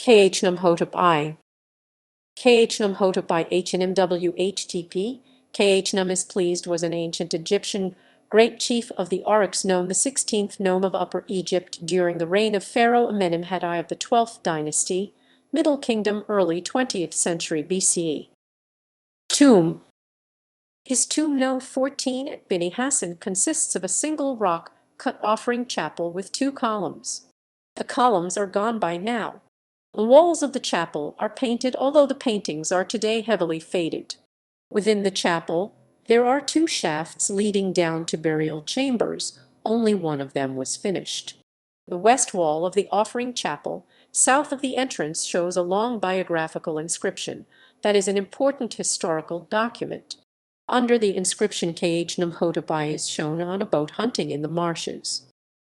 Khnumhotep I. Khnumhotep I ḥnmw-ḥtp. Khnum is pleased was an ancient Egyptian great chief of the Oryx nome, the 16th nome of Upper Egypt during the reign of Pharaoh Amenemhat I of the 12th Dynasty, Middle Kingdom, early 20th century BCE. Tomb. His tomb, No. 14 at Beni Hassan, consists of a single rock-cut offering chapel with 2 columns. The columns are gone by now. The walls of the chapel are painted, although the paintings are today heavily faded. Within the chapel, there are 2 shafts leading down to burial chambers. Only one of them was finished. The west wall of the offering chapel, south of the entrance, shows a long biographical inscription that is an important historical document. Under the inscription, Khnumhotep I is shown on a boat hunting in the marshes.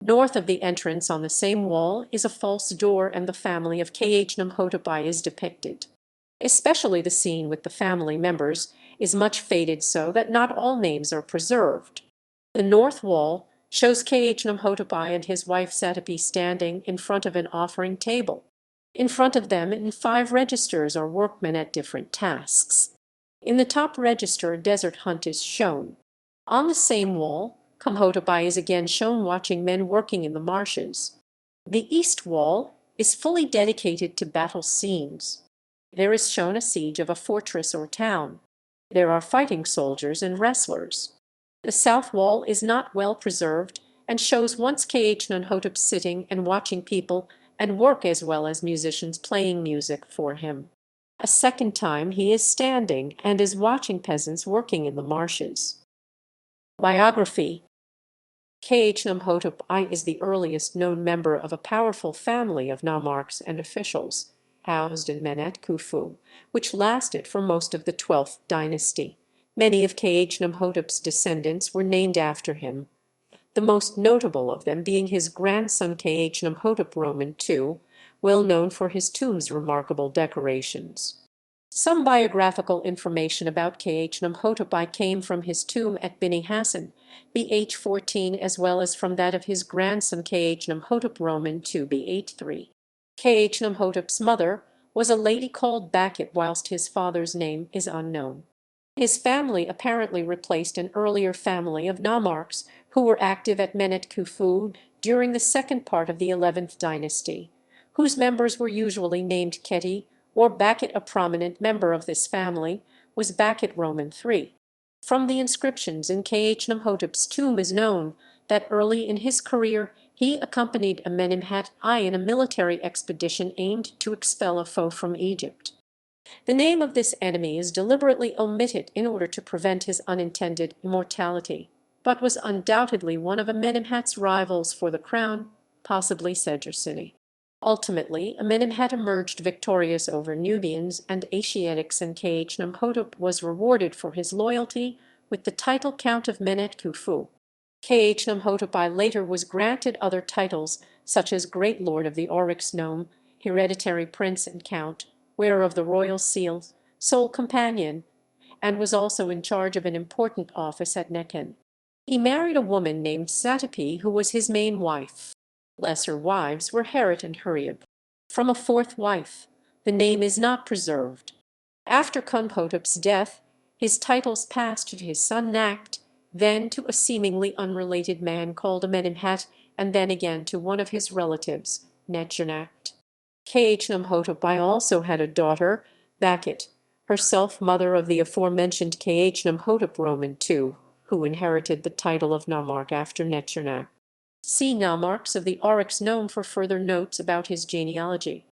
North of the entrance on the same wall is a false door, and the family of Khnumhotep I is depicted. Especially the scene with the family members is much faded, so that not all names are preserved. The north wall shows Khnumhotep I and his wife Ḥtp standing in front of an offering table. In front of them, in 5 registers, are workmen at different tasks. In the top register, a desert hunt is shown. On the same wall, Khnumhotep I is again shown watching men working in the marshes. The east wall is fully dedicated to battle scenes. There is shown a siege of a fortress or town. There are fighting soldiers and wrestlers. The south wall is not well preserved and shows once Khnumhotep sitting and watching people and work, as well as musicians playing music for him. A second time he is standing and is watching peasants working in the marshes. Biography. Khnumhotep I is the earliest known member of a powerful family of nomarchs and officials, housed in Menet Khufu, which lasted for most of the 12th dynasty. Many of Khnumhotep's descendants were named after him, the most notable of them being his grandson Khnumhotep II, well known for his tomb's remarkable decorations. Some biographical information about Khnumhotep I came from his tomb at Beni Hassan, BH 14, as well as from that of his grandson Khnumhotep II, BH 3. Khnumhotep's mother was a lady called Bakit, whilst his father's name is unknown. His family apparently replaced an earlier family of nomarchs who were active at Menet Khufu during the second part of the 11th dynasty, whose members were usually named Keti or Bakit. A prominent member of this family was Bakit III. From the inscriptions in Khnumhotep's tomb is known that early in his career he accompanied Amenemhat I in a military expedition aimed to expel a foe from Egypt. The name of this enemy is deliberately omitted in order to prevent his unintended immortality, but was undoubtedly one of Amenemhat's rivals for the crown, possibly Sejersini. Ultimately, Amenemhat emerged victorious over Nubians and Asiatics, and Khnumhotep was rewarded for his loyalty with the title Count of Menet Khufu. Khnumhotep I later was granted other titles, such as Great Lord of the Oryx nome, Hereditary Prince and Count, Wearer of the Royal Seal, Sole Companion, and was also in charge of an important office at Nekhen. He married a woman named Ḥtp, who was his main wife. Lesser wives were Heret and Hurriab. From a fourth wife, the name is not preserved. After Khnumhotep's death, his titles passed to his son Nakht, then to a seemingly unrelated man called Amenemhat, and then again to one of his relatives, Netjernakht. Khnumhotep I also had a daughter, Bakit, herself mother of the aforementioned Khnumhotep II, who inherited the title of nomarch after Netjernakht. See Nomarchs of the Oryx nome for further notes about his genealogy.